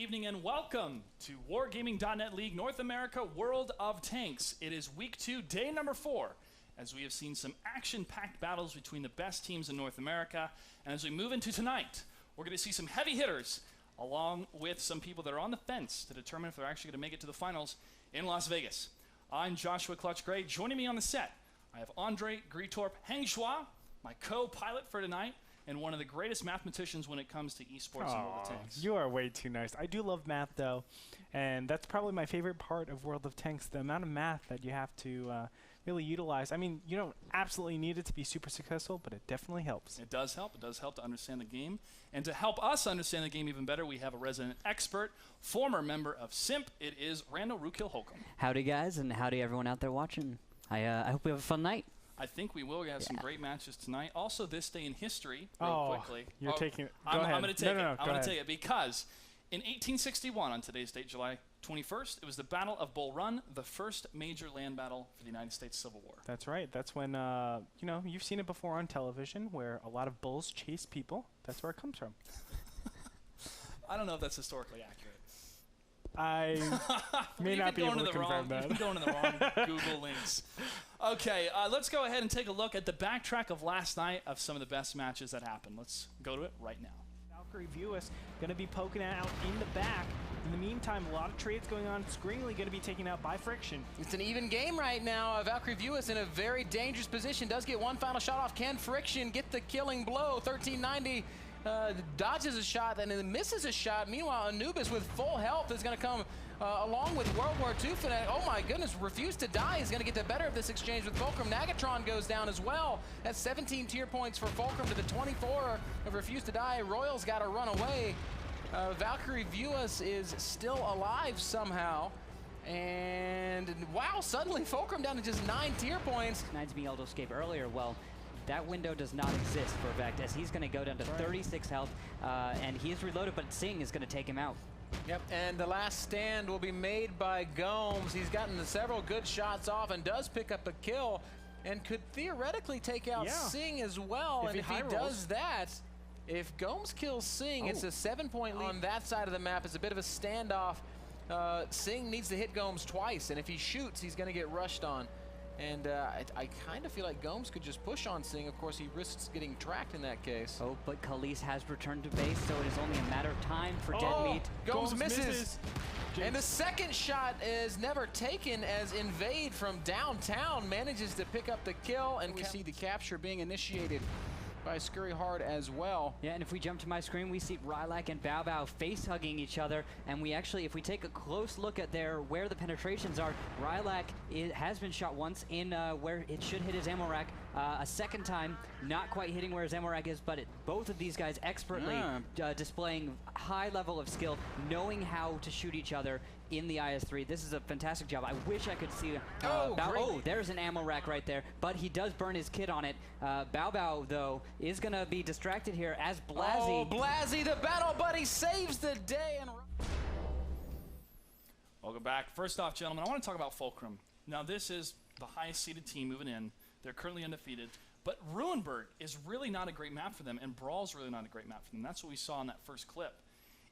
evening and welcome to Wargaming.net League North America World of Tanks. It is week 2, day number 4, as we have seen some action-packed battles between the best teams in North America. And as we move into tonight, we're going to see some heavy hitters along with some people that are on the fence to determine if they're actually going to make it to the finals in Las Vegas. I'm Joshua Clutch Gray. Joining me on the set, I have Andre Gritorp Hengshua, my co-pilot for tonight, and one of the greatest mathematicians when it comes to esports and World of Tanks. You are way too nice. I do love math, though, and that's probably my favorite part of World of Tanks, the amount of math that you have to really utilize. I mean, you don't absolutely need it to be super successful, but it definitely helps. It does help. It does help to understand the game. And to help us understand the game even better, we have a resident expert, former member of SIMP. It is Randall Rookhill Holcomb. Howdy, guys, and howdy, everyone out there watching. I hope we have a fun night. I think we will. We have some great matches tonight. Also, this day in history, real quickly. You're taking it. I'm going to take it. I'm going to take it because in 1861, on today's date, July 21st, it was the Battle of Bull Run, the first major land battle for the United States Civil War. That's right. That's when, you know, you've seen it before on television where a lot of bulls chase people. That's where it comes from. I don't know if that's historically accurate. I may not be able to confirm that. You've been going to the wrong Google links. Okay, let's go ahead and take a look at the backtrack of last night of some of the best matches that happened. Let's go to it right now. Valkyrie Viewus going to be poking out in the back. In the meantime, a lot of trades going on. Skringley going to be taken out by Friction. It's an even game right now. Valkyrie Viewus in a very dangerous position. Does get one final shot off. Can Friction get the killing blow? 1390. Dodges a shot and then misses a shot. Meanwhile, Anubis with full health is going to come along with World War II fanatic. Oh my goodness, Refuse to Die is going to get the better of this exchange with Fulcrum. Nagatron goes down as well. That's 17 tier points for Fulcrum to the 24 of Refuse to Die. Royal's got to run away. Valkyrie Viewus is still alive somehow. And wow, suddenly Fulcrum down to just 9 tier points. Nine's being able to escape earlier. Well, that window does not exist for Vect, as he's going to go down to 36 health, and he is reloaded, but Singh is going to take him out. Yep, and the last stand will be made by Gomes. He's gotten several good shots off and does pick up a kill, and could theoretically take out Singh as well. And if he does that, if Gomes kills Singh, it's a 7-point lead. On that side of the map, it's a bit of a standoff. Singh needs to hit Gomes twice, and if he shoots, he's going to get rushed on. And I kind of feel like Gomes could just push on Singh. Of course, he risks getting tracked in that case. Oh, but Khalees has returned to base, so it is only a matter of time for Dead Meat. Gomes misses. And the second shot is never taken as Invade from downtown manages to pick up the kill. And we see the capture being initiated by Scurry Hard as well. Yeah, and if we jump to my screen, we see Rylak and Bao Bao face-hugging each other, and we actually, if we take a close look at where the penetrations are, Rylak has been shot once in where it should hit his ammo rack. A second time, not quite hitting where his ammo rack is, but both of these guys expertly displaying high level of skill, knowing how to shoot each other in the IS-3. This is a fantastic job. I wish I could see there's an ammo rack right there, but he does burn his kit on it. Bao Bao, though, is going to be distracted here as Blasi. Oh, Blasi, the battle buddy, saves the day. And welcome back. First off, gentlemen, I want to talk about Fulcrum. Now, this is the highest seeded team moving in. They're currently undefeated. But Ruinberg is really not a great map for them, and Brawl's really not a great map for them. That's what we saw in that first clip.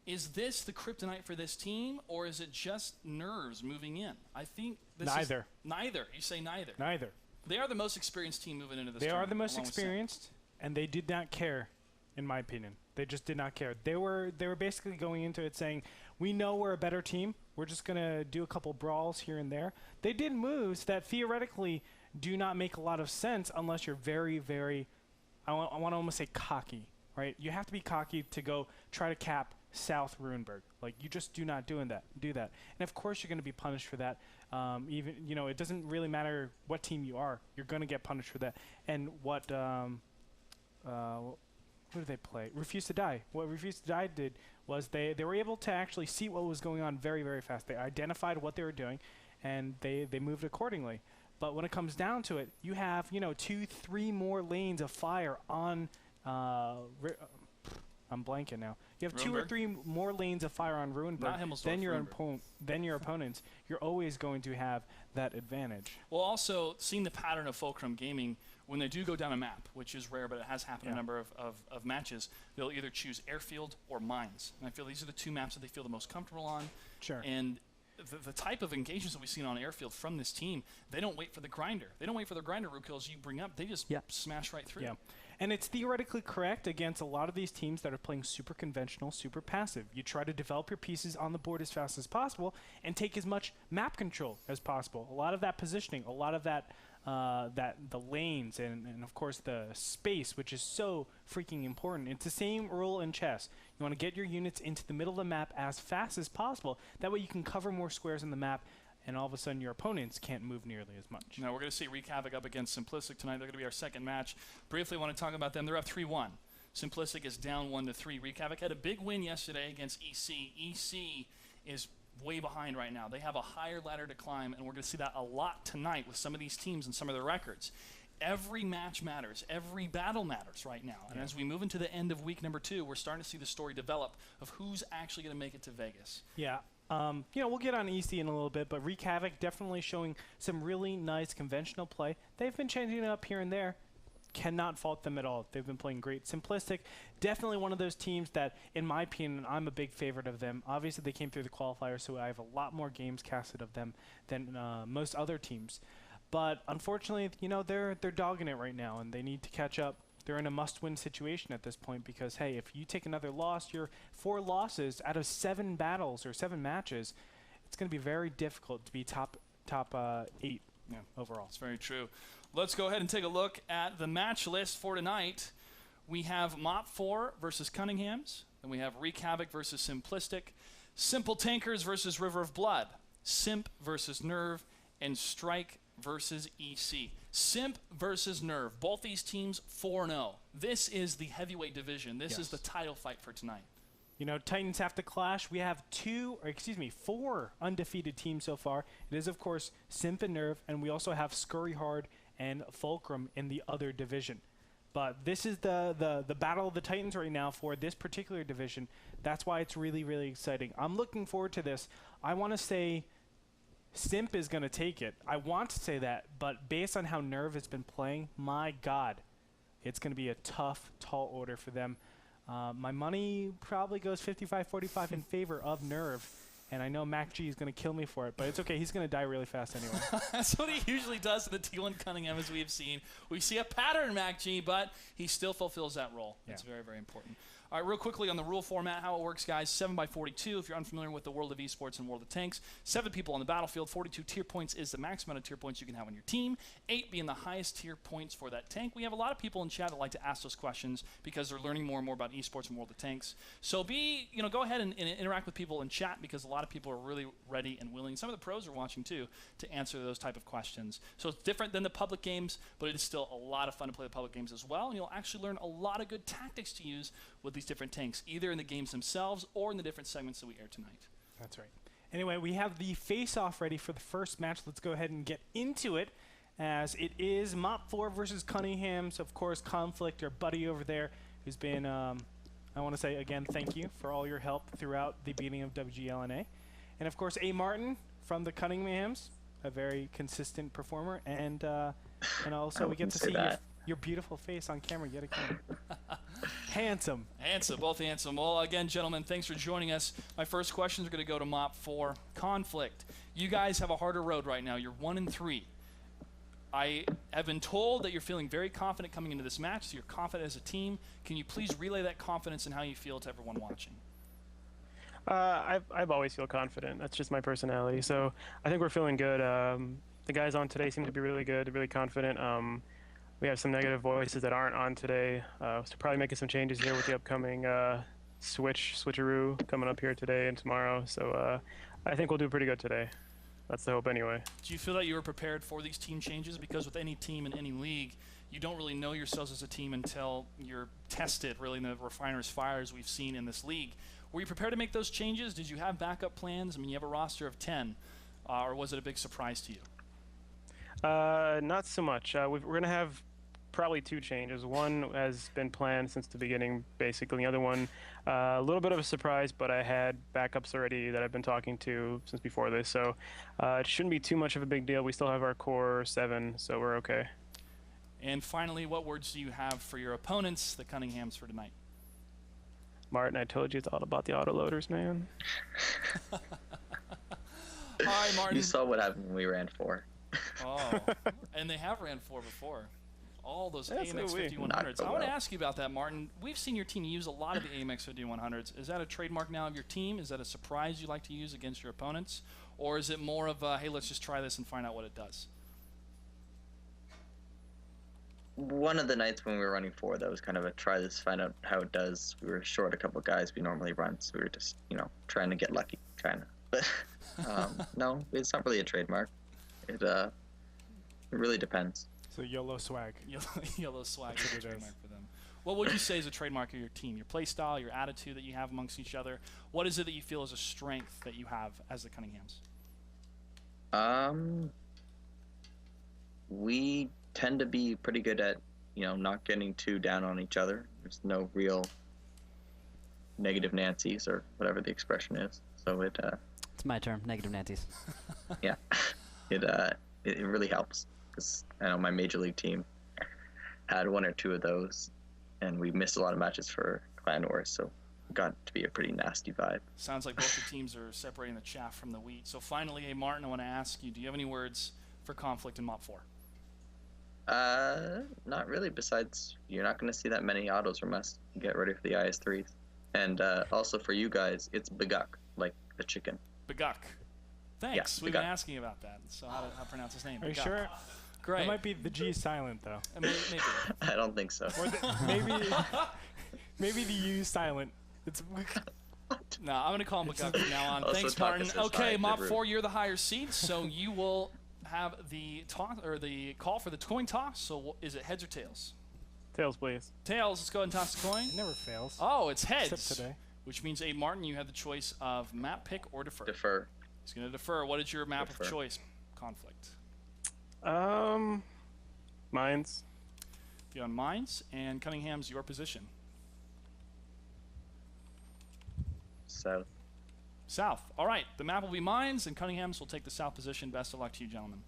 Is this the kryptonite for this team, or is it just nerves moving in? I think this neither. Neither. You say neither. Neither. They are the most experienced team moving into this They tournament. are the most experienced, and they did not care, in my opinion. They just did not care. They were basically going into it saying, we know we're a better team. We're just going to do a couple brawls here and there. They did moves that theoretically do not make a lot of sense unless you're very, very, I want to almost say cocky, right? You have to be cocky to go try to cap South Ruinberg. Like, you just do not do that. And of course you're going to be punished for that. Even, you know, it doesn't really matter what team you are. You're going to get punished for that. And what, who did they play? Refuse to Die. What Refuse to Die did was they were able to actually see what was going on very, very fast. They identified what they were doing, and they moved accordingly. But when it comes down to it, you have, you know, 2-3 more lanes of fire on I'm blanking now. You have Ruinberg? 2 or 3 more lanes of fire on Ruinberg than your opponents. You're always going to have that advantage. Well, also, seeing the pattern of Fulcrum Gaming, when they do go down a map, which is rare, but it has happened a number of matches, they'll either choose airfield or mines. And I feel these are the two maps that they feel the most comfortable on. Sure. And the type of engagements that we've seen on airfield from this team, they don't wait for the grinder. They don't wait for the grinder root kills you bring up. They just smash right through. Yeah. And it's theoretically correct against a lot of these teams that are playing super conventional, super passive. You try to develop your pieces on the board as fast as possible and take as much map control as possible. A lot of that positioning, a lot of that the lanes and of course the space, which is so freaking important. It's the same rule in chess. You want to get your units into the middle of the map as fast as possible. That way you can cover more squares in the map, and all of a sudden your opponents can't move nearly as much. Now we're going to see Wreak Havoc up against Simplistic tonight. They're going to be our second match. Briefly want to talk about them. They're up 3-1. Simplistic is down 1-3. Wreak Havoc had a big win yesterday against EC. EC is way behind right now. They have a higher ladder to climb, and we're going to see that a lot tonight with some of these teams and some of their records. Every match matters. Every battle matters right now. And as we move into the end of week number 2, we're starting to see the story develop of who's actually going to make it to Vegas. Yeah. You know, we'll get on EC in a little bit, but Wreak Havoc definitely showing some really nice conventional play. They've been changing it up here and there. Cannot fault them at all. They've been playing great. Simplistic, definitely one of those teams that, in my opinion, I'm a big favorite of them. Obviously, they came through the qualifiers, so I have a lot more games casted of them than most other teams. But unfortunately, you know, they're dogging it right now, and they need to catch up. They're in a must-win situation at this point because, hey, if you take another loss, you're 4 losses out of 7 battles or 7 matches. It's going to be very difficult to be top 8 overall. It's very true. Let's go ahead and take a look at the match list for tonight. We have MOPP4 versus Cunninghams, and we have Wreak Havoc versus Simplistic, Simple Tankers versus River of Blood, Simp versus Nerve, and Strike versus EC. Simp versus Nerve. Both these teams 4-0. This is the heavyweight division. This is the title fight for tonight. You know, Titans have to clash. We have 4 undefeated teams so far. It is, of course, Simp and Nerve, and we also have Scurry Hard and Fulcrum in the other division. But this is the battle of the Titans right now for this particular division. That's why it's really, really exciting. I'm looking forward to this. I want to say Simp is going to take it. I want to say that, but based on how Nerve has been playing, my God, it's going to be a tough, tall order for them. My money probably goes 55-45 in favor of Nerve, and I know Mac G is going to kill me for it, but it's okay. He's going to die really fast anyway. That's what he usually does to the T1 Cunningham, as we have seen. We see a pattern, Mac G, but he still fulfills that role. It's very, very important. All right, real quickly on the rule format, how it works, guys. 7x42, if you're unfamiliar with the world of esports and world of tanks. 7 people on the battlefield. 42 tier points is the max amount of tier points you can have on your team. 8 being the highest tier points for that tank. We have a lot of people in chat that like to ask those questions because they're learning more and more about esports and world of tanks. So go ahead and interact with people in chat because a lot of people are really ready and willing. Some of the pros are watching too to answer those type of questions. So it's different than the public games, but it is still a lot of fun to play the public games as well. And you'll actually learn a lot of good tactics to use with these different tanks, either in the games themselves or in the different segments that we air tonight. That's right. Anyway, we have the face-off ready for the first match. Let's go ahead and get into it, as it is MOPP4 versus Cunninghams. Of course, Conflict, our buddy over there, who's been, I want to say again, thank you for all your help throughout the beating of WGLNA. And of course, A. Martin from the Cunninghams, a very consistent performer, and also we get to see your beautiful face on camera yet again. Handsome. Handsome, both handsome. Well, again, gentlemen, thanks for joining us. My first questions are going to go to MOPP4. Conflict. You guys have a harder road right now. You're 1-3. I have been told that you're feeling very confident coming into this match, so you're confident as a team. Can you please relay that confidence and how you feel to everyone watching? I've always feel confident. That's just my personality. So I think we're feeling good. The guys on today seem to be really good, really confident. We have some negative voices that aren't on today. So probably making some changes here with the upcoming switcheroo coming up here today and tomorrow. So I think we'll do pretty good today. That's the hope anyway. Do you feel that you were prepared for these team changes? Because with any team in any league, you don't really know yourselves as a team until you're tested, really, in the refiner's fires we've seen in this league. Were you prepared to make those changes? Did you have backup plans? I mean, you have a roster of 10. Or was it a big surprise to you? Not so much. We're going to have probably 2 changes. One has been planned since the beginning, basically. The other one, a little bit of a surprise, but I had backups already that I've been talking to since before this. So it shouldn't be too much of a big deal. We still have our core 7, so we're okay. And finally, what words do you have for your opponents, the Cunninghams, for tonight? Martin, I told you it's all about the autoloaders, man. All right, Martin. You saw what happened when we ran 4. Oh, and they have ran 4 before. All those That's AMX no way. 5100s. Not I so want to well. ask you about that, Martin. We've seen your team use a lot of the AMX 5100s. Is that a trademark now of your team? Is that a surprise you like to use against your opponents? Or is it more of a, hey, let's just try this and find out what it does? One of the nights when we were running 4, that was kind of a try this, find out how it does. We were short a couple guys we normally run, so we were just, trying to get lucky, kind of. But no, it's not really a trademark. It really depends. So YOLO swag. Yellow swag That's is what a it trademark is. for them. What would you say is a trademark of your team? Your play style, your attitude that you have amongst each other? What is it that you feel is a strength that you have as the Cunninghams? We tend to be pretty good at, not getting too down on each other. There's no real negative Nancy's or whatever the expression is. So It's my term, negative Nancy's. yeah, it really helps, because I know my major league team had 1 or 2 of those, and we missed a lot of matches for clan wars, so it got to be a pretty nasty vibe. Sounds like both the teams are separating the chaff from the wheat. So finally, hey, Martin, I want to ask you, do you have any words for conflict in MOPP4? Not really, besides you're not going to see that many autos from us. Get ready for the IS3s. And also for you guys, it's Beguk, like the chicken. Beguk. Thanks. Yeah, We've been Beguk. asking about that. So how to pronounce his name? Are you Beguk. sure? Great. That might be the G silent though. Maybe. I don't think so. Or maybe the U silent. It's No, I'm going to call him Beguk from now on. Also Thanks, talk Martin. us inside Okay, the MOPP4, room. you're the higher seed, so you will have the toss or the call for the coin toss. So is it heads or tails? Tails, please. Tails. Let's go ahead and toss the coin. it never fails. Oh, it's heads. Except today. Which means, hey, Martin, you have the choice of map pick or defer. Defer. He's going to defer. What is your map of Defer. choice? Conflict. Mines. If you're on mines, and Cunningham's your position. South. South. All right. The map will be mines, and Cunningham's will take the south position. Best of luck to you, gentlemen.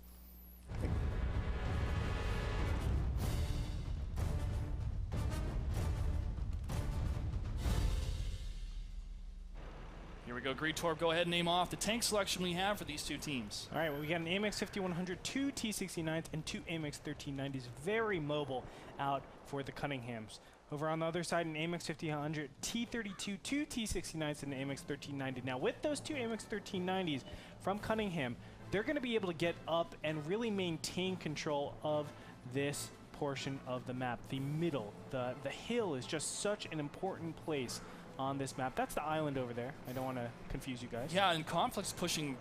Here we go, Greetorp. Go ahead and name off the tank selection we have for these two teams. All right, well, we got an AMX 5100, 2 T69s, and 2 AMX 1390s. Very mobile out for the Cunninghams. Over on the other side, an AMX 5100, T32, 2 T69s, and an AMX 1390. Now, with those 2 AMX 1390s from Cunningham, they're going to be able to get up and really maintain control of this portion of the map. The middle, the hill is just such an important place on this map. That's the island over there. I don't want to confuse you guys. Yeah, and Conflict's pushing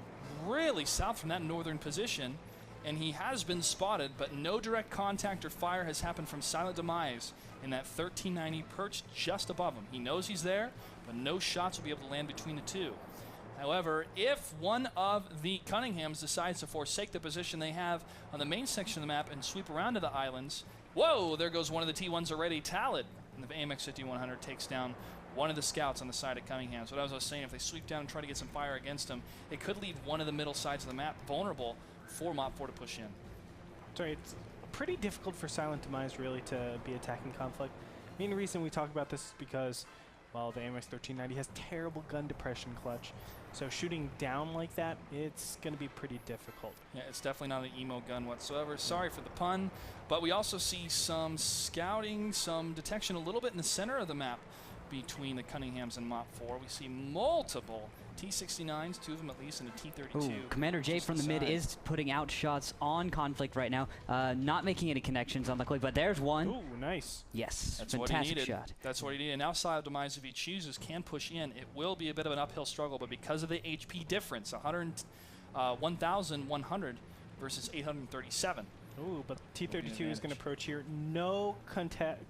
really south from that northern position, and he has been spotted, but no direct contact or fire has happened from Silent Demise in that 1390 perched just above him. He knows he's there, but no shots will be able to land between the two. However, if one of the Cunninghams decides to forsake the position they have on the main section of the map and sweep around to the islands, whoa, there goes one of the T1s already. Talid in the AMX 5100 takes down one of the scouts on the side of Cunningham. So as I was saying, if they sweep down and try to get some fire against him, it could leave one of the middle sides of the map vulnerable for MOPP4 to push in. Sorry, it's pretty difficult for Silent Demise really to be attacking Conflict. Main reason we talk about this is because, well, the AMX 1390 has terrible gun depression clutch. So shooting down like that, it's going to be pretty difficult. Yeah, it's definitely not an emo gun whatsoever. Sorry for the pun, but we also see some scouting, some detection a little bit in the center of the map between the Cunninghams and MOPP4. We see multiple T69s, 2 of them at least, and a T32. Ooh, Commander J just from the mid inside. is putting out shots on Conflict right now, not making any connections on the clip, but there's one. Ooh, nice. Yes, That's what he fantastic needed. shot. That's what he needed. And now Silent Demise, if he chooses, can push in. It will be a bit of an uphill struggle, but because of the HP difference, 1,100 versus 837. Ooh, but T32 is going advantage. to approach here. No contest.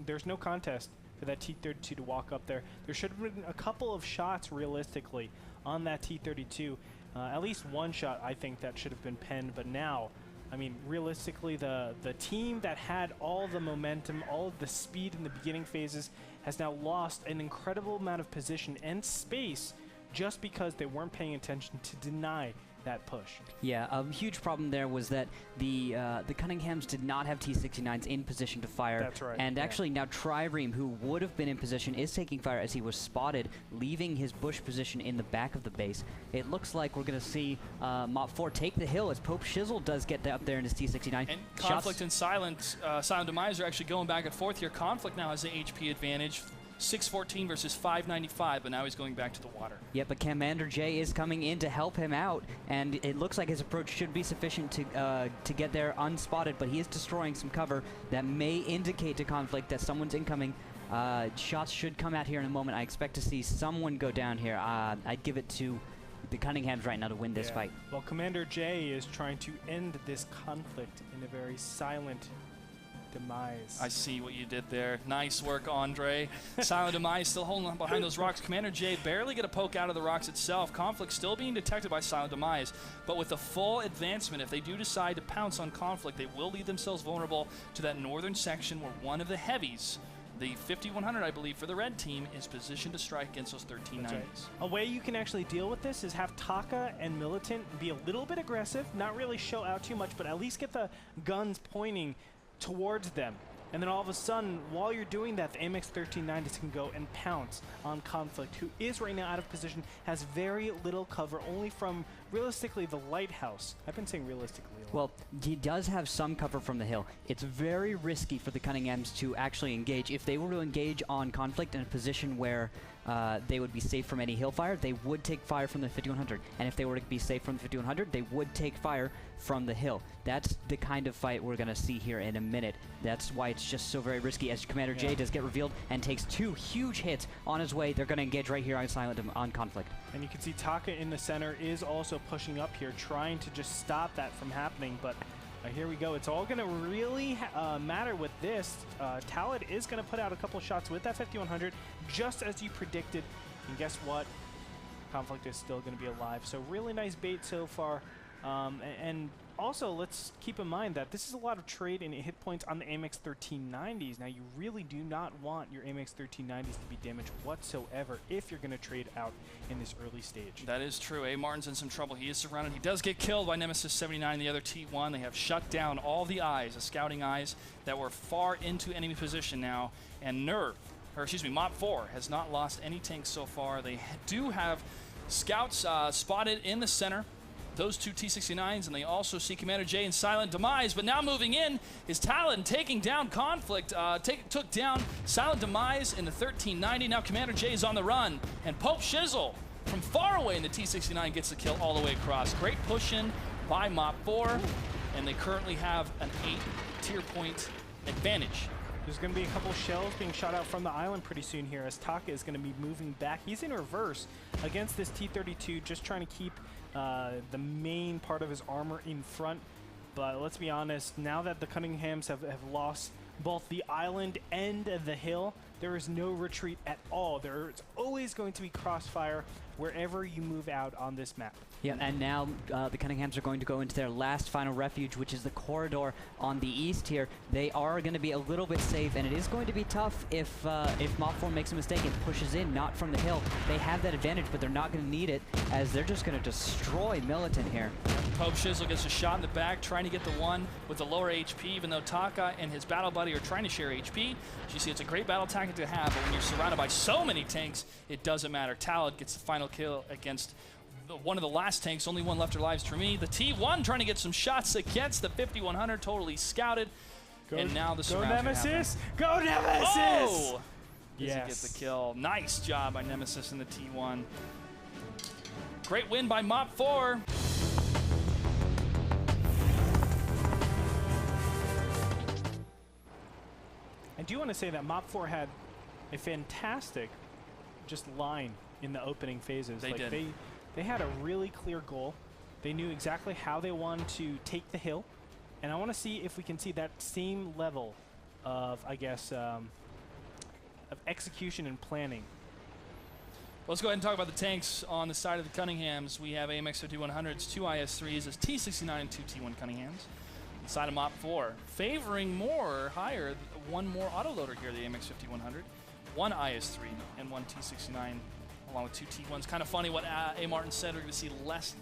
There's no contest for that T32 to walk up there. There should have been a couple of shots realistically on that T32. At least one shot, I think, that should have been penned. But now, I mean, realistically, the team that had all the momentum, all of the speed in the beginning phases, has now lost an incredible amount of position and space just because they weren't paying attention to deny that push. Yeah, a huge problem there was that the Cunninghams did not have T-69s in position to fire. That's right. And actually now Trireme, who would have been in position, is taking fire as he was spotted, leaving his bush position in the back of the base. It looks like we're going to see MOPP4 take the hill as Pope Shizzle does get up there in his T-69. And Conflict and Silent Demise are actually going back and forth here. Conflict now has the HP advantage. 614 versus 595, but now he's going back to the water. Yeah, but Commander J is coming in to help him out, and it looks like his approach should be sufficient to get there unspotted, but he is destroying some cover that may indicate to Conflict that someone's incoming. Shots should come out here in a moment. I expect to see someone go down here. I'd give it to the Cunninghams right now to win this fight. Well, Commander J is trying to end this conflict in a very silent demise. I see what you did there. Nice work, Andre. Silent Demise still holding on behind those rocks. Commander J barely get a poke out of the rocks itself. Conflict still being detected by Silent Demise, but with the full advancement, if they do decide to pounce on Conflict, they will leave themselves vulnerable to that northern section where one of the heavies, the 5100, I believe, for the red team, is positioned to strike against those 1390s. Right. A way you can actually deal with this is have Taka and Militant be a little bit aggressive, not really show out too much, but at least get the guns pointing towards them. And then all of a sudden, while you're doing that, the AMX 1390s can go and pounce on Conflict, who is right now out of position, has very little cover, only from, realistically, the lighthouse. I've been saying realistically a lot. Well, he does have some cover from the hill. It's very risky for the Cunninghams to actually engage. If they were to engage on Conflict in a position where they would be safe from any hill fire, they would take fire from the 5100. And if they were to be safe from the 5100, they would take fire from the hill. That's the kind of fight we're going to see here in a minute. That's why it's just so very risky, as Commander J does get revealed and takes 2 huge hits on his way. They're going to engage right here on Silent on Conflict. And you can see Taka in the center is also pushing up here, trying to just stop that from happening. But here we go. It's all going to really matter with this. Talad is going to put out a couple shots with that 5100, just as you predicted. And guess what? Conflict is still going to be alive. So really nice bait so far. And also, let's keep in mind that this is a lot of trade and hit points on the AMX 1390s. Now, you really do not want your AMX 1390s to be damaged whatsoever if you're going to trade out in this early stage. That is true. A. Martin's in some trouble. He is surrounded. He does get killed by Nemesis 79, the other T1. They have shut down all the eyes, the scouting eyes, that were far into enemy position now. And MOPP4 has not lost any tanks so far. They do have scouts spotted in the center. Those 2 T-69s, and they also see Commander J and Silent Demise, but now moving in is Talon taking down Conflict, took down Silent Demise in the 1390. Now Commander J is on the run, and Pope Shizzle from far away in the T-69 gets the kill all the way across. Great push in by MOPP4, and they currently have an 8 tier point advantage. There's going to be a couple shells being shot out from the island pretty soon here, as Taka is going to be moving back. He's in reverse against this T-32, just trying to keep the main part of his armor in front. But let's be honest, now that the Cunninghams have lost both the island and the hill, there is no retreat at all. There's always going to be crossfire wherever you move out on this map. Yeah, and now the Cunninghams are going to go into their last final refuge, which is the corridor on the east here. They are going to be a little bit safe, and it is going to be tough if MOPP4 makes a mistake and pushes in, not from the hill. They have that advantage, but they're not going to need it, as they're just going to destroy Militant here. Pope Shizzle gets a shot in the back, trying to get the one with the lower HP, even though Taka and his battle buddy are trying to share HP. As you see, it's a great battle tactic to have, but when you're surrounded by so many tanks, it doesn't matter. Talad gets the final kill against one of the last tanks, only one left alive for me. The T1 trying to get some shots against the 5100, totally scouted. And now the surround. Go Nemesis! Go Nemesis! Oh! Yes. Does he get the kill? Nice job by Nemesis in the T1. Great win by MOPP4. I do want to say that MOPP4 had a fantastic just line in the opening phases. They did. They had a really clear goal. They knew exactly how they wanted to take the hill. And I want to see if we can see that same level of, I guess, of execution and planning. Let's go ahead and talk about the tanks on the side of the Cunninghams. We have AMX 5100s, 2 IS-3s, as T-69 and 2 T1 Cunninghams. The side of MOPP4, favoring higher, one more autoloader here, the AMX 5100, 1 IS-3 and 1 T-69, along with 2 T1s. Kind of funny what A. Martin said, we're going to see less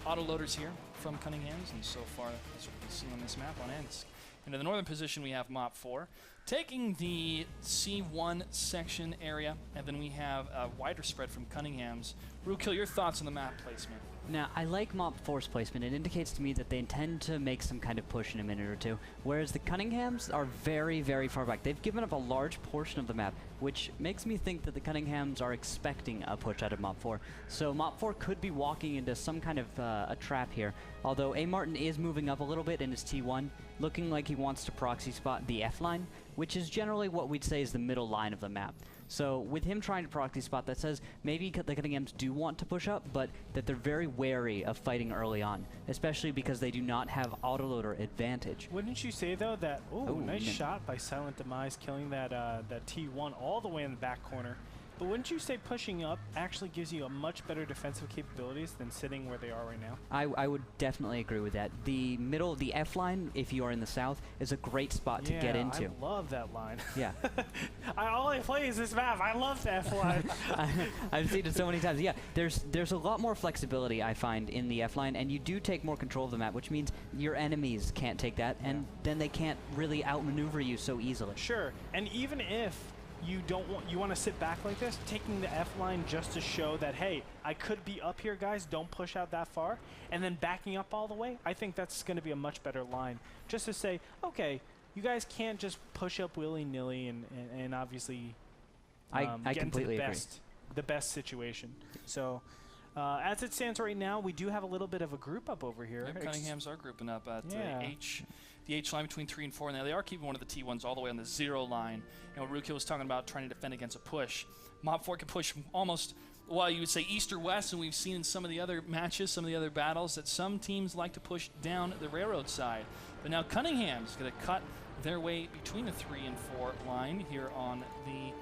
autoloaders here from Cunninghams, and so far that's what we've seen on this map on Ensk. Into the northern position we have MOPP4, taking the C1 section area, and then we have a wider spread from Cunninghams. Rukil, your thoughts on the map placement? Now, I like MOPP4's placement. It indicates to me that they intend to make some kind of push in a minute or two, whereas the Cunninghams are very, very far back. They've given up a large portion of the map, which makes me think that the Cunninghams are expecting a push out of MOPP4. So MOPP4 could be walking into some kind of a trap here, although A. Martin is moving up a little bit in his T1, looking like he wants to proxy spot the F line, which is generally what we'd say is the middle line of the map. So with him trying to proxy spot, that says maybe the Cunninghams do want to push up, but that they're very wary of fighting early on, especially because they do not have autoloader advantage. Wouldn't you say, though, that, nice yeah. shot by Silent Demise, killing that T1 all the way in the back corner. But wouldn't you say pushing up actually gives you a much better defensive capabilities than sitting where they are right now? I would definitely agree with that. The middle, the F line, if you are in the south, is a great spot to get into. I love that line. Yeah. All I play is this map. I love the F line. I've seen it so many times. Yeah, there's a lot more flexibility, I find, in the F line, and you do take more control of the map, which means your enemies can't take that, and then they can't really outmaneuver you so easily. Sure, and even if you want to sit back like this, taking the F line just to show that, hey, I could be up here, guys, don't push out that far, and then backing up all the way, I think that's going to be a much better line. Just to say, okay, you guys can't just push up willy-nilly and obviously I get completely into agree. the best situation. So as it stands right now, we do have a little bit of a group up over here. Yep, Cunninghams are grouping up at Yeah. the H line between 3 and 4. Now they are keeping one of the T1s all the way on the 0 line. And what Rukil was talking about, trying to defend against a push. MOPP4 can push almost, well, you would say east or west, and we've seen in some of the other matches, some of the other battles, that some teams like to push down the railroad side. But now Cunningham's going to cut their way between the 3 and 4 line here on the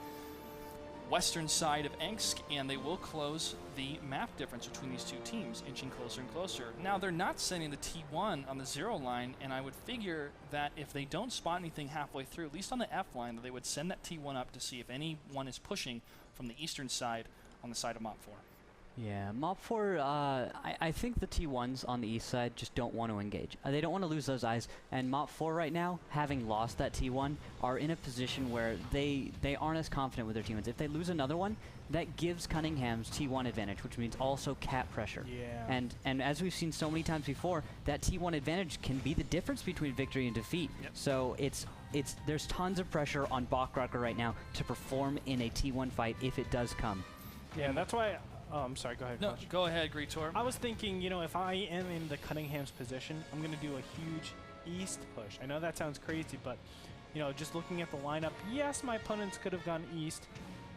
western side of Ensk, and they will close the map difference between these two teams, inching closer and closer. Now, they're not sending the T1 on the 0 line, and I would figure that if they don't spot anything halfway through, at least on the F line, that they would send that T1 up to see if anyone is pushing from the eastern side on the side of MOPP4. Yeah, MOPP4, I think the T1s on the east side just don't want to engage. They don't want to lose those eyes, and MOPP4 right now, having lost that T1, are in a position where they aren't as confident with their T1s. If they lose another one, that gives Cunningham's T1 advantage, which means also cap pressure. Yeah. And as we've seen so many times before, that T1 advantage can be the difference between victory and defeat. Yep. So there's tons of pressure on Bachrocker right now to perform in a T1 fight if it does come. Yeah, and that's why. Oh, I'm sorry. Go ahead. No, Coach. go ahead, Gretor. I was thinking, if I am in the Cunningham's position, I'm going to do a huge east push. I know that sounds crazy, but, just looking at the lineup, yes, my opponents could have gone east,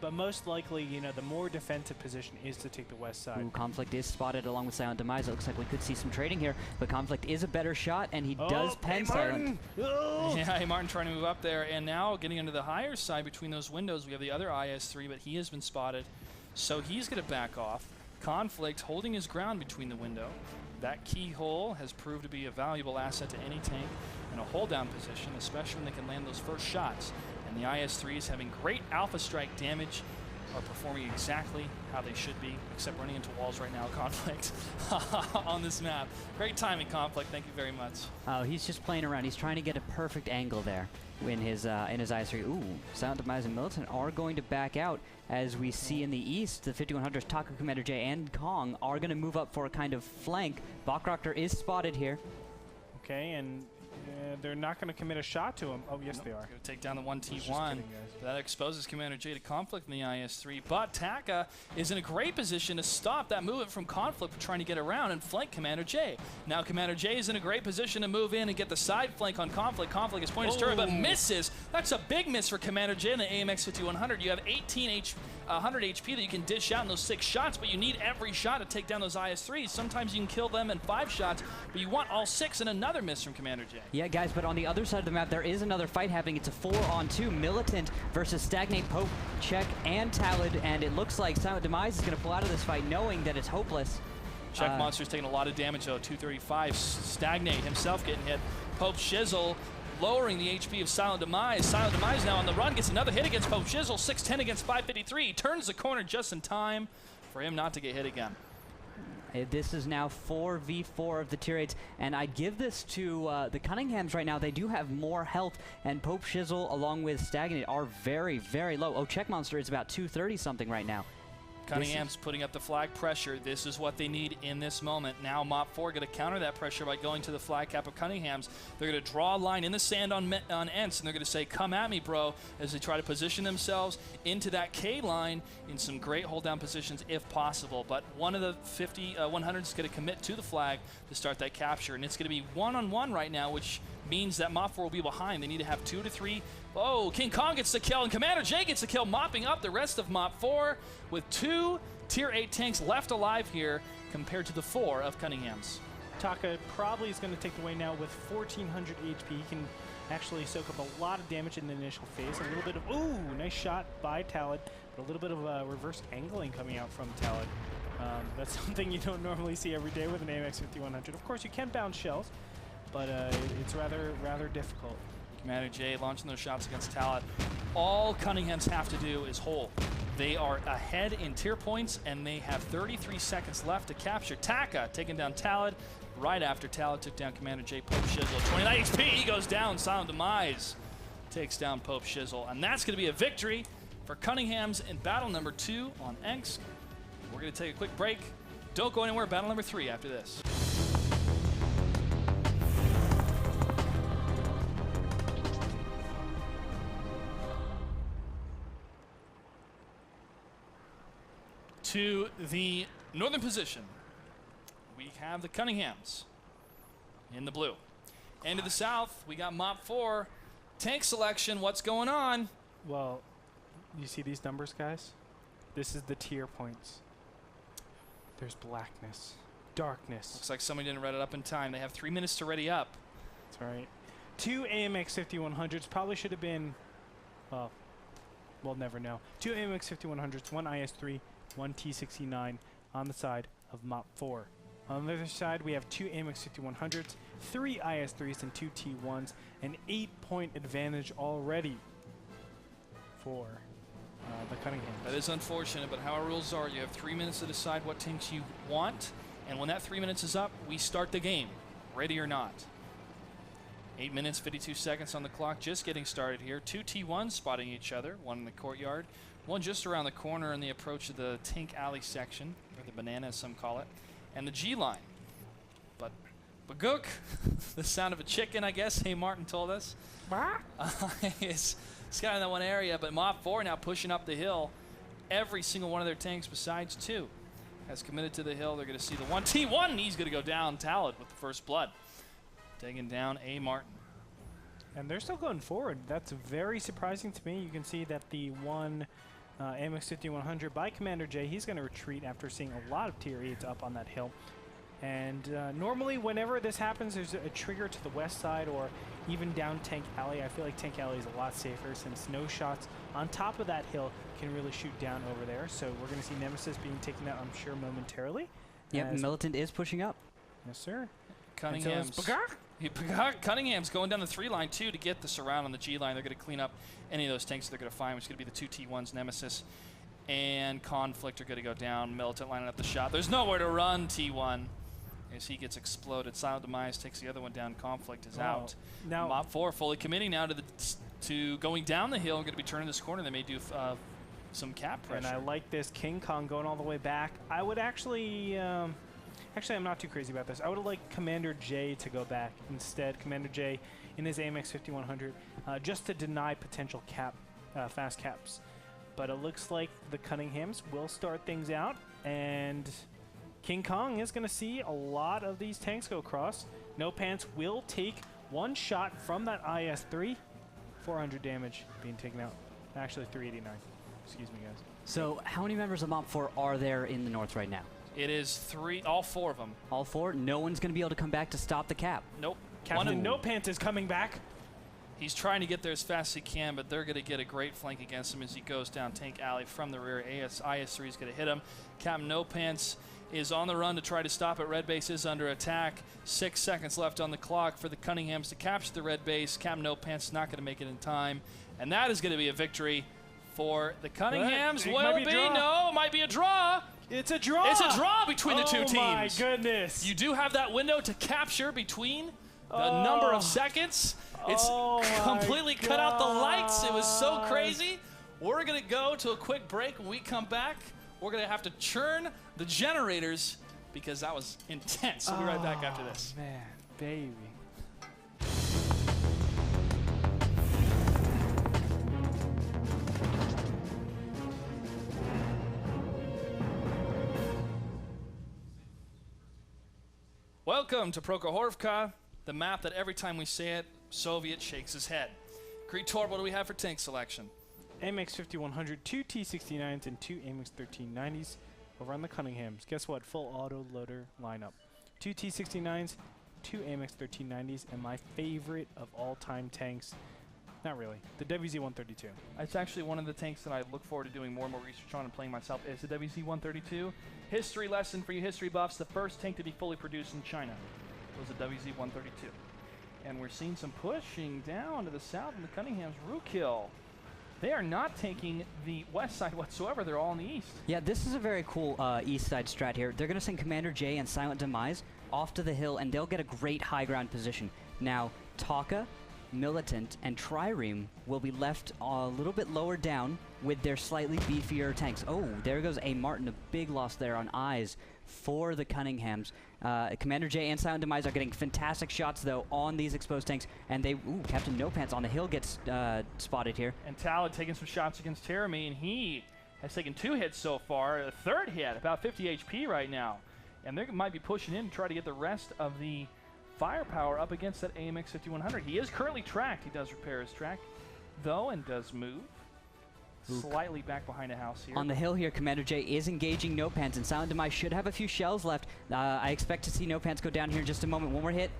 but most likely, the more defensive position is to take the west side. Ooh, Conflict is spotted along with Silent Demise. It looks like we could see some trading here, but Conflict is a better shot, and he does pen Silent. Oh! Yeah, hey, Martin trying to move up there, and now getting into the higher side between those windows, we have the other IS-3, but he has been spotted. So he's going to back off. Conflict holding his ground between the window. That keyhole has proved to be a valuable asset to any tank in a hold-down position, especially when they can land those first shots. And the IS-3s having great alpha strike damage are performing exactly how they should be, except running into walls right now, Conflict, on this map. Great timing, Conflict. Thank you very much. Oh, he's just playing around. He's trying to get a perfect angle there in his IS-3. Ooh, Silent Demise and Militant are going to back out. As we see in the east, the 5100s, Taco Commander J and Kong are going to move up for a kind of flank. Bachrocker is spotted here. Okay, and they're not going to commit a shot to him. Oh, yes, they are. Going to take down the one Just T1. kidding, guys. That exposes Commander J to Conflict in the IS-3. But Taka is in a great position to stop that movement from Conflict trying to get around and flank Commander J. Now Commander J is in a great position to move in and get the side flank on Conflict. Conflict is pointing his turret, but misses. That's a big miss for Commander J in the AMX 5100. You have 100 HP that you can dish out in those 6 shots, but you need every shot to take down those IS-3s. Sometimes you can kill them in 5 shots, but you want all 6 and another miss from Commander J. Yeah, guys, but on the other side of the map, there is another fight happening. It's a 4-on-2. Militant versus Stagnate, Pope, Check, and Talid, and it looks like Silent Demise is going to pull out of this fight knowing that it's hopeless. Check Monster's taking a lot of damage, though. 235. Stagnate himself getting hit. Pope Shizzle lowering the HP of Silent Demise. Silent Demise now on the run, gets another hit against Pope Shizzle. 610 against 553. Turns the corner just in time for him not to get hit again. This is now 4v4 of the tier 8s, and I give this to the Cunninghams right now. They do have more health, and Pope Shizzle along with Stagnate are very, very low. Oh, Check Monster is about 230 something right now. Cunningham's putting up the flag pressure. This is what they need in this moment. Now MOPP4 going to counter that pressure by going to the flag cap of Cunninghams. They're going to draw a line in the sand on Ents, and they're going to say, come at me, bro, as they try to position themselves into that K line in some great hold-down positions if possible. But one of the 100s is going to commit to the flag to start that capture, and it's going to be one-on-one right now, which means that MOPP4 will be behind. They need to have 2 to 3. Oh, King Kong gets the kill, and Commander J gets the kill, mopping up the rest of MOPP4 with 2 Tier 8 tanks left alive here compared to the 4 of Cunningham's. Taka probably is going to take the way now with 1,400 HP. He can actually soak up a lot of damage in the initial phase. A little bit of, ooh, nice shot by Talad, but a little bit of reverse angling coming out from Talad. That's something you don't normally see every day with an AMX 5100. Of course, you can bounce shells, but it's rather difficult. Commander J launching those shots against Talad. All Cunninghams have to do is hold. They are ahead in tier points, and they have 33 seconds left to capture. Taka taking down Talad right after Talad took down Commander J. Pope Shizzle. 29 HP, he goes down. Silent Demise takes down Pope Shizzle, and that's going to be a victory for Cunninghams in battle number 2 on Engsk. We're going to take a quick break. Don't go anywhere. Battle number 3 after this. To the northern position, we have the Cunninghams in the blue. And to the south, we got MOPP4. Tank selection, what's going on? Well, you see these numbers, guys? This is the tier points. There's blackness, darkness. Looks like somebody didn't read it up in time. They have 3 minutes to ready up. That's right. 2 AMX 5100s probably should have been, well, we'll never know. 2 AMX 5100s, 1 IS-3, 1 T-69 on the side of MOPP4. On the other side, we have 2 AMX 5100s, 3 IS-3s, and 2 T-1s, an 8-point advantage already for the Cunninghams. That is unfortunate, but how our rules are, you have 3 minutes to decide what tanks you want, and when that 3 minutes is up, we start the game, ready or not. 8 minutes, 52 seconds on the clock, just getting started here. 2 T1s spotting each other, one in the courtyard, one just around the corner in the approach of the tank alley section, or the banana as some call it, and the G line. But Bagook, the sound of a chicken, I guess, hey Martin told us, is scouting in that one area, but MOPP4 now pushing up the hill. Every single one of their tanks besides 2 has committed to the hill. They're going to see the 1 T1, and he's going to go down Talad with the first blood. Taking down A. Martin. And they're still going forward. That's very surprising to me. You can see that the 1 AMX 5100 by Commander J, he's going to retreat after seeing a lot of tier 8s up on that hill. And normally whenever this happens, there's a trigger to the west side or even down Tank Alley. I feel like Tank Alley is a lot safer since no shots on top of that hill can really shoot down over there. So we're going to see Nemesis being taken out, I'm sure, momentarily. Yep, Militant is pushing up. Yes, sir. Cunningham's Cunningham's going down the 3 line too to get the surround on the G line. They're going to clean up any of those tanks they're going to find, which is going to be the 2 T1s, Nemesis and Conflict are going to go down. Militant lining up the shot. There's nowhere to run, T1. As he gets exploded, Silent Demise takes the other one down. Conflict is out. Now MOPP4 fully committing now to going down the hill. Going to be turning this corner. They may do some cap pressure. And I like this King Kong going all the way back. I would actually, actually I'm not too crazy about this. I would like Commander J to go back instead. Commander J in his AMX 5100, just to deny potential fast caps. But it looks like the Cunninghams will start things out, and King Kong is going to see a lot of these tanks go across. No Pants will take 1 shot from that IS-3. 400 damage being taken out. Actually, 389. Excuse me, guys. So how many members of MOPP4 are there in the north right now? It is 3, all 4 of them. All 4? No one's going to be able to come back to stop the cap. Nope. Captain No Pants is coming back. He's trying to get there as fast as he can, but they're going to get a great flank against him as he goes down Tank Alley from the rear. IS-3 is going to hit him. Captain No Pants is on the run to try to stop it. Red base is under attack. 6 seconds left on the clock for the Cunninghams to capture the red base. Captain No Pants is not going to make it in time, and that is going to be a victory for the Cunninghams. It Will might it be be? No, it might be a draw. It's a draw. It's a draw between the two teams. Oh my goodness. You do have that window to capture between the number of seconds. It's completely cut out the lights. It was so crazy. We're going to go to a quick break. When we come back, we're going to have to churn the generators because that was intense. We'll be right back after this. Man, baby. Welcome to Prokhorovka, the map that every time we say it, Soviet shakes his head. Kritor, what do we have for tank selection? AMX 5100, 2 T69s, and 2 AMX 1390s over on the Cunninghams. Guess what? Full auto loader lineup. 2 T69s, 2 AMX 1390s, and my favorite of all-time tanks, not really, the WZ-132. It's actually one of the tanks that I look forward to doing more and more research on and playing myself is the WZ-132. History lesson for you history buffs, the first tank to be fully produced in China was the WZ-132. And we're seeing some pushing down to the south in the Cunninghams. Rookhill. They are not taking the west side whatsoever. They're all in the east. Yeah, this is a very cool east side strat here. They're going to send Commander J and Silent Demise off to the hill, and they'll get a great high ground position. Now, Taka, Militant, and Trireme will be left a little bit lower down with their slightly beefier tanks. Oh, there goes a Martin, a big loss there on eyes for the Cunninghams. Commander J and Silent Demise are getting fantastic shots, though, on these exposed tanks, and they, Captain No Pants on the hill gets spotted here. And Talad taking some shots against Teremy, and he has taken 2 hits so far. A third hit, about 50 HP right now. And they might be pushing in to try to get the rest of the firepower up against that AMX 5100. He is currently tracked. He does repair his track, though, and does move. Slightly back behind a house here. On the hill here, Commander J is engaging No Pants, and Silent Demise should have a few shells left. I expect to see No Pants go down here in just a moment. One more hit.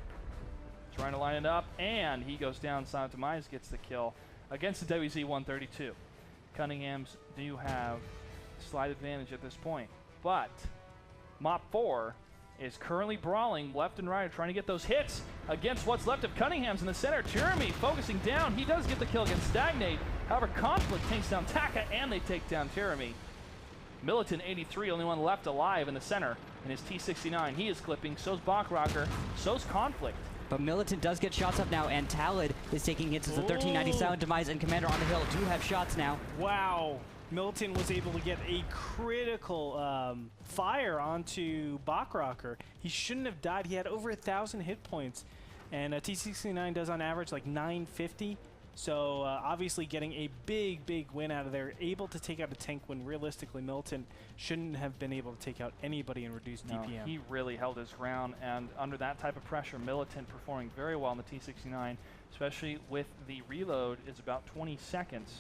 Trying to line it up, and he goes down. Silent Demise gets the kill against the WZ-132. Cunninghams do have slight advantage at this point, but MOPP4 is currently brawling left and right, trying to get those hits against what's left of Cunninghams in the center. Jeremy focusing down. He does get the kill against Stagnate. However, Conflict takes down Taka, and they take down Jeremy. Militant 83, only one left alive in the center in his T69. He is clipping. So's Bachrocker. So's Conflict. But Militant does get shots up now, and Talad is taking hits as the 1390. Silent Demise and Commander on the hill do have shots now. Wow. Milton was able to get a critical fire onto Bachrocker. He shouldn't have died. He had over 1,000 hit points. And a T69 does on average like 950. So obviously getting a big, big win out of there. Able to take out a tank when realistically Milton shouldn't have been able to take out anybody in reduced DPM. He really held his ground, and under that type of pressure, Militant performing very well in the T69, especially with the reload is about 20 seconds.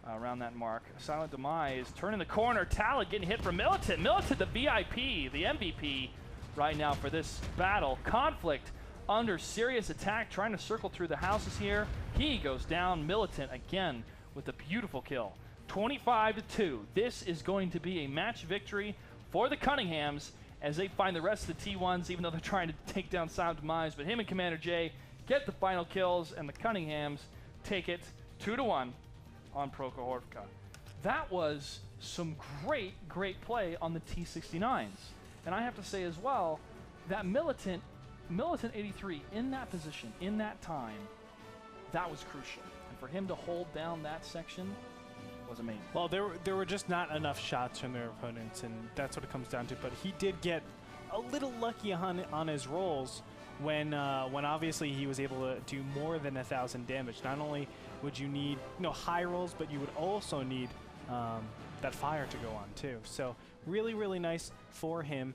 Around that mark. Silent Demise turning the corner. Talad getting hit from Militant. Militant, the VIP, the MVP right now for this battle. Conflict under serious attack, trying to circle through the houses here. He goes down. Militant again with a beautiful kill. 25-2. This is going to be a match victory for the Cunninghams as they find the rest of the T1s, even though they're trying to take down Silent Demise. But him and Commander J get the final kills, and the Cunninghams take it 2-1. On Prokhorovka. That was some great, great play on the T69s. And I have to say as well, that Militant 83 in that position, in that time, that was crucial. And for him to hold down that section was amazing. Well, there were just not enough shots from their opponents, and that's what it comes down to. But he did get a little lucky on his rolls when obviously he was able to do more than 1,000 damage. Not only would you need high rolls, but you would also need that fire to go on too. So really, really nice for him.